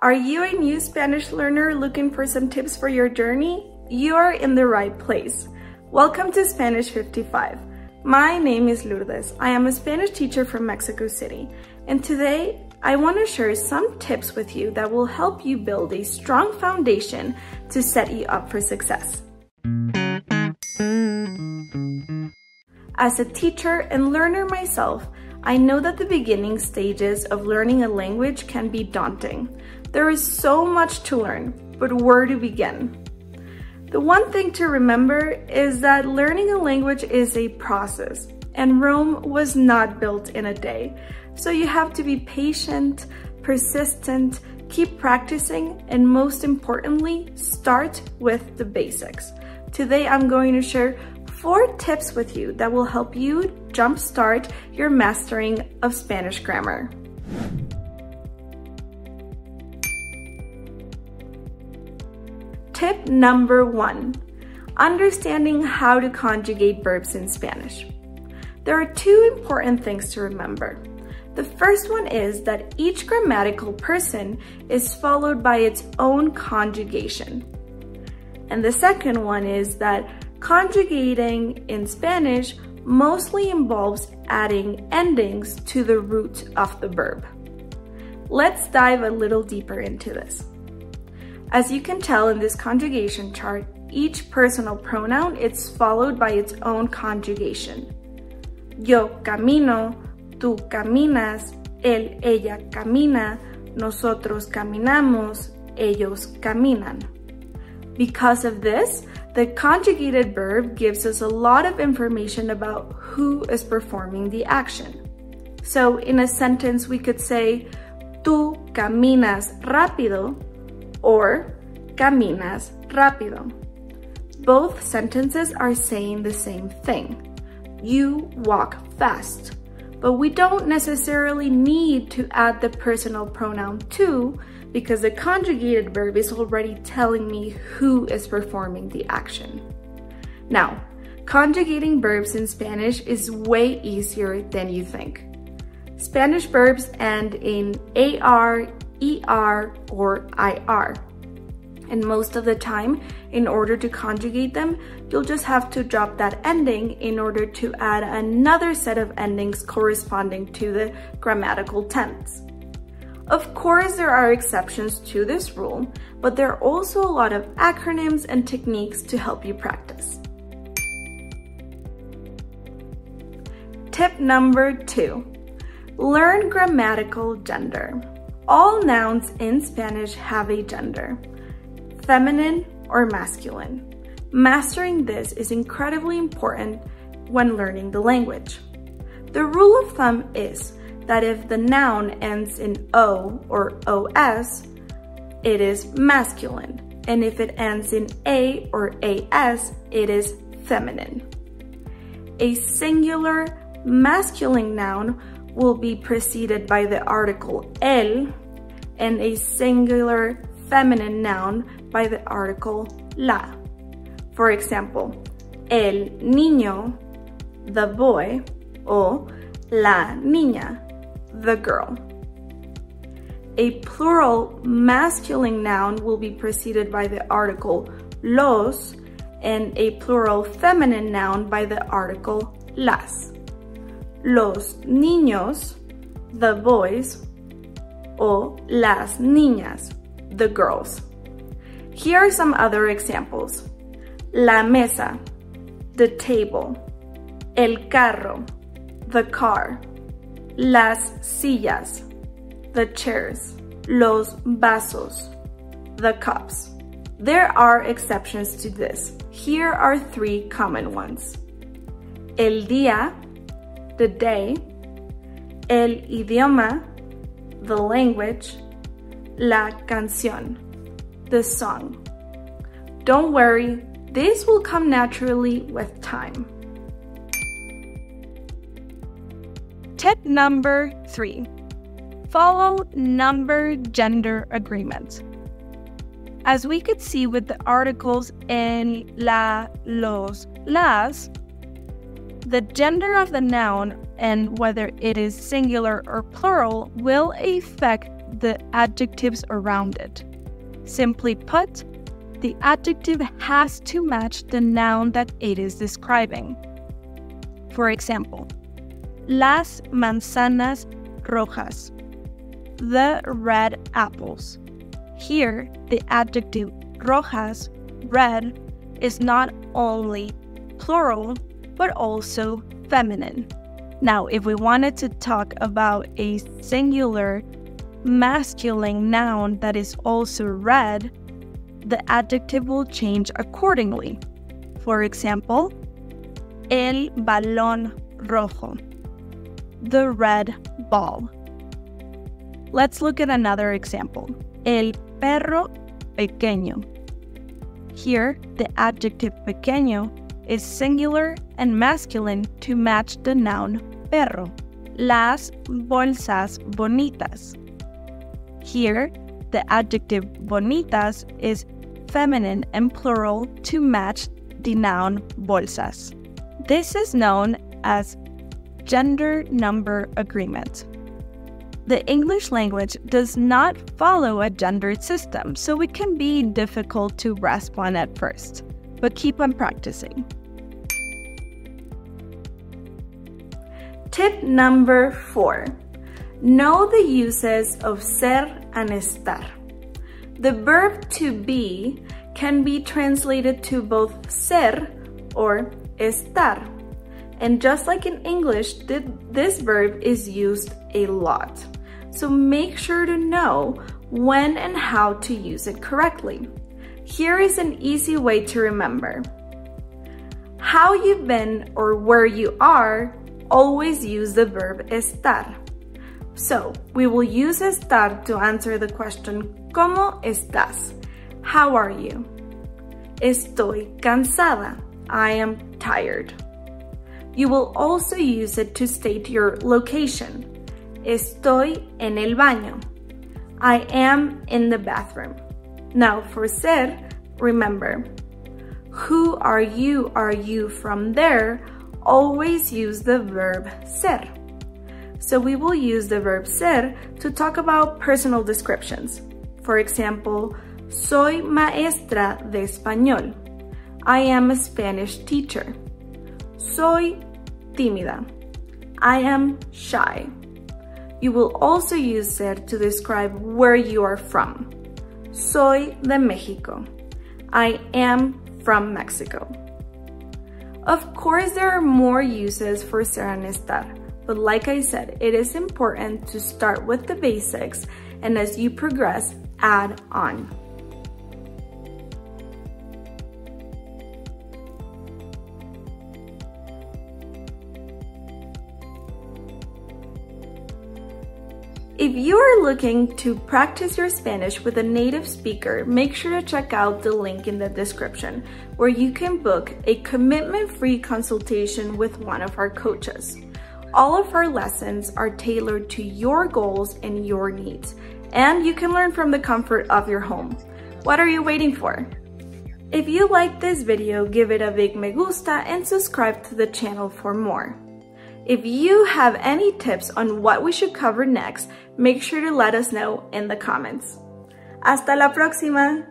Are you a new Spanish learner looking for some tips for your journey? You're in the right place. Welcome to Spanish 55. My name is Lourdes. I am a Spanish teacher from Mexico City, and today I want to share some tips with you that will help you build a strong foundation to set you up for success. As a teacher and learner myself, I know that the beginning stages of learning a language can be daunting. There is so much to learn, but where to begin? The one thing to remember is that learning a language is a process, and Rome was not built in a day. So you have to be patient, persistent, keep practicing, and most importantly, start with the basics. Today, I'm going to share 4 tips with you that will help you jumpstart your mastering of Spanish grammar. Tip number 1, understanding how to conjugate verbs in Spanish. There are 2 important things to remember. The first one is that each grammatical person is followed by its own conjugation. And the second one is that conjugating in Spanish mostly involves adding endings to the root of the verb. Let's dive a little deeper into this. As you can tell in this conjugation chart, each personal pronoun is followed by its own conjugation. Yo camino, tú caminas, él, ella camina, nosotros caminamos, ellos caminan. Because of this, the conjugated verb gives us a lot of information about who is performing the action. So in a sentence, we could say, tú caminas rápido, or caminas rápido. Both sentences are saying the same thing. You walk fast, but we don't necessarily need to add the personal pronoun to because the conjugated verb is already telling me who is performing the action. Now, conjugating verbs in Spanish is way easier than you think. Spanish verbs end in AR, ER, or IR. And most of the time, in order to conjugate them, you'll just have to drop that ending in order to add another set of endings corresponding to the grammatical tense. Of course, there are exceptions to this rule, but there are also a lot of acronyms and techniques to help you practice. Tip number 2, learn grammatical gender. All nouns in Spanish have a gender, feminine or masculine. Mastering this is incredibly important when learning the language. The rule of thumb is that if the noun ends in O or OS, it is masculine, and if it ends in A or AS, it is feminine. A singular masculine noun will be preceded by the article el, and a singular feminine noun by the article la. For example, el niño, the boy, o la niña, the girl. A plural masculine noun will be preceded by the article los, and a plural feminine noun by the article las. Los niños, the boys, o las niñas, the girls. Here are some other examples. La mesa, the table. El carro, the car. Las sillas, the chairs. Los vasos, the cups. There are exceptions to this. Here are 3 common ones. El día, the day. El idioma, the language. La canción, the song. Don't worry, this will come naturally with time. Tip number 3, follow number-gender agreements. As we could see with the articles en, la, los, las, the gender of the noun and whether it is singular or plural will affect the adjectives around it. Simply put, the adjective has to match the noun that it is describing. For example, las manzanas rojas, the red apples. Here, the adjective rojas, red, is not only plural, but also feminine. Now, if we wanted to talk about a singular masculine noun that is also red, the adjective will change accordingly. For example, el balón rojo, the red ball. Let's look at another example. El perro pequeño. Here, the adjective pequeño is singular and masculine to match the noun perro. Las bolsas bonitas. Here, the adjective bonitas is feminine and plural to match the noun bolsas. This is known as gender number agreement. The English language does not follow a gendered system, so it can be difficult to grasp on at first, but keep on practicing. Tip number 4. Know the uses of ser and estar. The verb to be can be translated to both ser or estar. And just like in English, this verb is used a lot. So make sure to know when and how to use it correctly. Here is an easy way to remember. How you've been or where you are, always use the verb estar. So we will use estar to answer the question, ¿Cómo estás? How are you? Estoy cansada. I am tired. You will also use it to state your location. Estoy en el baño. I am in the bathroom. Now for ser, remember, who are you? Are you from there? Always use the verb ser. So we will use the verb ser to talk about personal descriptions. For example, soy maestra de español. I am a Spanish teacher. Soy tímida. I am shy. You will also use ser to describe where you are from. Soy de México. I am from Mexico. Of course, there are more uses for ser and estar, but like I said, it is important to start with the basics, and as you progress, add on. If you are looking to practice your Spanish with a native speaker, make sure to check out the link in the description, where you can book a commitment-free consultation with one of our coaches. All of our lessons are tailored to your goals and your needs, and you can learn from the comfort of your home. What are you waiting for? If you liked this video, give it a big me gusta and subscribe to the channel for more. If you have any tips on what we should cover next, make sure to let us know in the comments. Hasta la próxima!